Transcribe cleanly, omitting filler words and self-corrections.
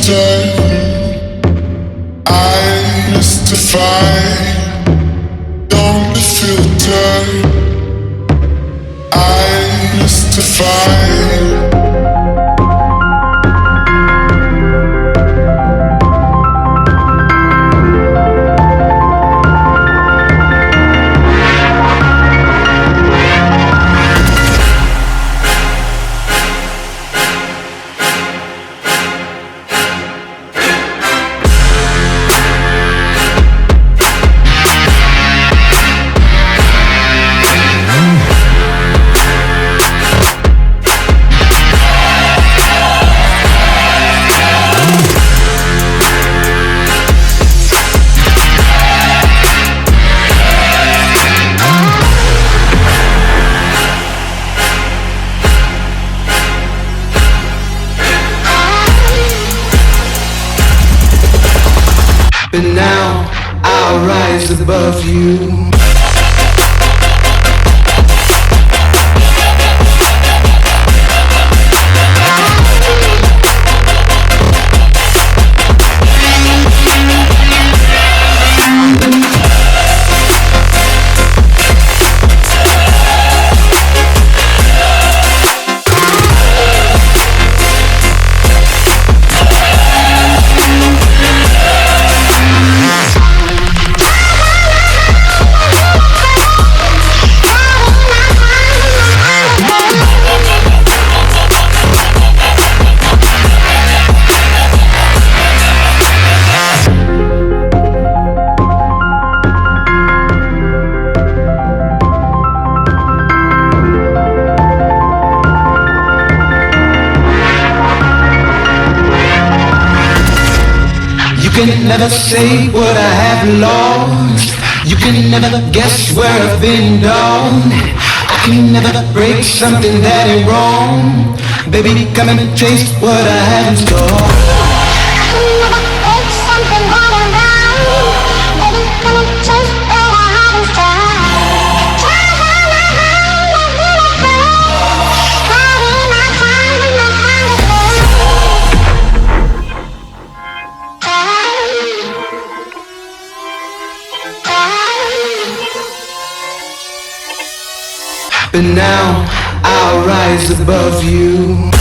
filter I used to find. Don't be filter I used to find. But now I'll rise above you. You can never say what I have lost. You can never guess where I've been gone. I can never break something that ain't wrong. Baby, come and taste what I have in store. I can never break something that ain't wrong. Baby, come and taste what I have in store. Try how my hand is really cold. Carry my time in my hand is cold. But now I'll rise above you.